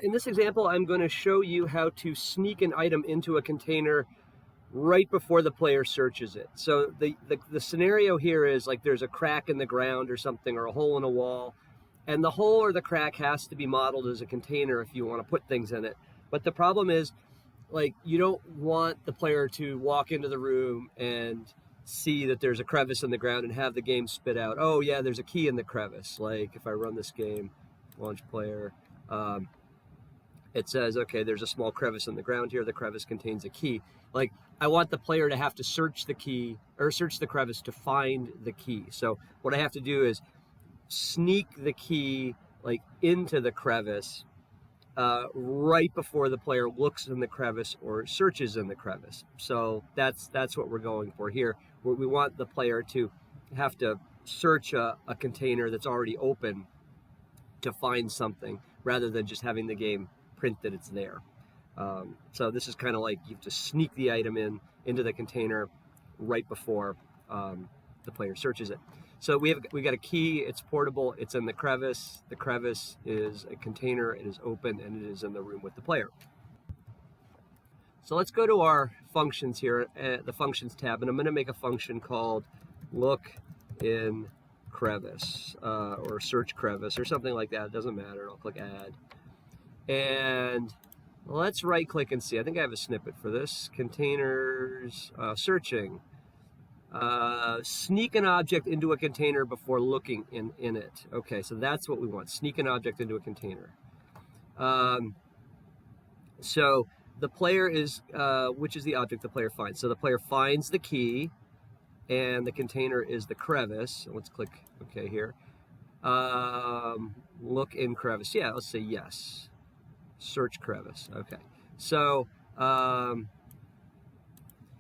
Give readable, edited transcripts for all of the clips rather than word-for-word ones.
In this example, I'm going to show you how to sneak an item into a container right before the player searches it. So the scenario here is like there's a crack in the ground or something, or a hole in a wall, and the hole or the crack has to be modeled as a container if you want to put things in it. But the problem is, like, you don't want the player to walk into the room and see that there's a crevice in the ground and have the game spit out, oh yeah, there's a key in the crevice. Like if I run this game, launch player, it says, okay, there's a small crevice in the ground here. The crevice contains a key. Like, I want the player to have to search the key or search the crevice to find the key. So what I have to do is sneak the key like into the crevice right before the player looks in the crevice or searches in the crevice. So that's what we're going for here. We want the player to have to search a container that's already open to find something rather than just having the game print that it's there. So this is kind of like you have to sneak the item into the container right before the player searches it. So we got a key. It's portable. It's in the crevice. The crevice is a container. It is open and it is in the room with the player. So let's go to our functions here, the functions tab, and I'm going to make a function called look in crevice or search crevice or something like that. It doesn't matter. I'll click add. And let's right click and see. I think I have a snippet for this. Containers, searching. Sneak an object into a container before looking in it. Okay, so that's what we want. Sneak an object into a container. So the player is, which is the object the player finds? So the player finds the key, and the container is the crevice. Let's click OK here. Look in crevice. Yeah, let's say yes. Search crevice. Okay. So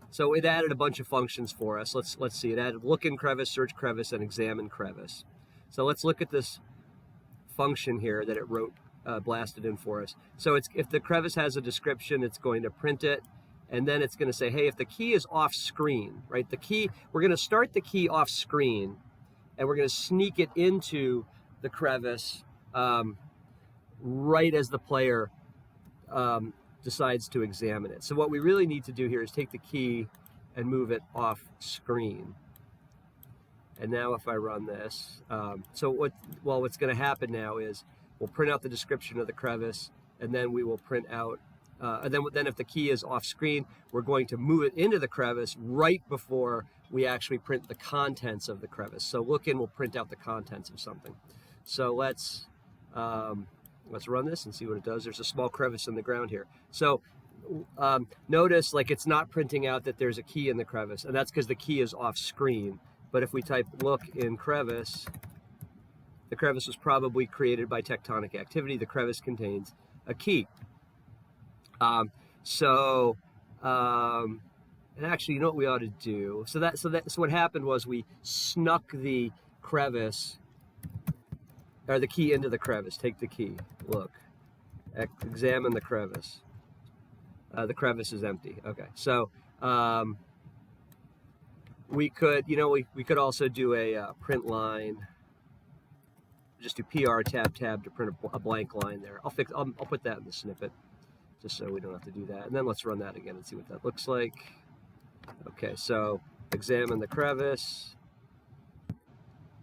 so it added a bunch of functions for us. Let's see. It added look in crevice, search crevice, and examine crevice. So let's look at this function here that it wrote, blasted in for us. So if the crevice has a description, it's going to print it, and then it's going to say, hey, if the key is off screen, right? The key, we're going to start the key off screen, and we're going to sneak it into the crevice right as the player decides to examine it. So what we really need to do here is take the key and move it off screen. And now if I run this, so what's going to happen now is we'll print out the description of the crevice, and then we will print out, and then if the key is off screen, we're going to move it into the crevice right before we actually print the contents of the crevice. So look in will print out the contents of something. So let's run this and see what it does. There's a small crevice in the ground here. So notice like it's not printing out that there's a key in the crevice, and that's because the key is off screen. But if we type look in crevice, the crevice was probably created by tectonic activity. The crevice contains a key. And actually, you know what we ought to do? So what happened was we snuck the crevice, or the key into the crevice. Take the key, look, examine the crevice. The crevice is empty. Okay, so we could, we could also do a print line. Just do PR tab to print a blank line there. I'll put that in the snippet, just so we don't have to do that. And then let's run that again and see what that looks like. Okay, so examine the crevice.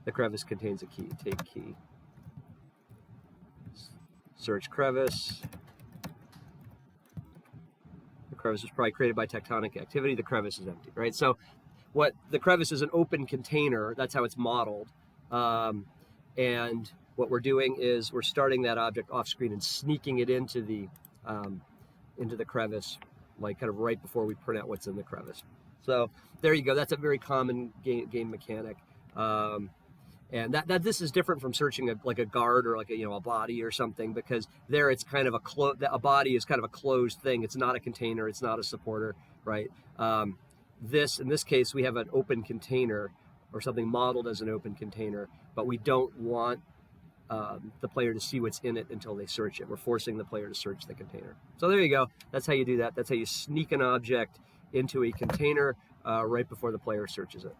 The crevice contains a key. Take key. Search crevice. The crevice was probably created by tectonic activity. The crevice is empty, right? So the crevice is an open container. That's how it's modeled. And what we're doing is we're starting that object off screen and sneaking it into the crevice, like kind of right before we print out what's in the crevice. So there you go. That's a very common game mechanic. And this is different from searching a guard or like a body or something, because there it's kind of a body is kind of a closed thing. It's not a container. It's not a supporter, right? In this case, we have an open container or something modeled as an open container, but we don't want the player to see what's in it until they search it. We're forcing the player to search the container. So there you go. That's how you do that. That's how you sneak an object into a container right before the player searches it.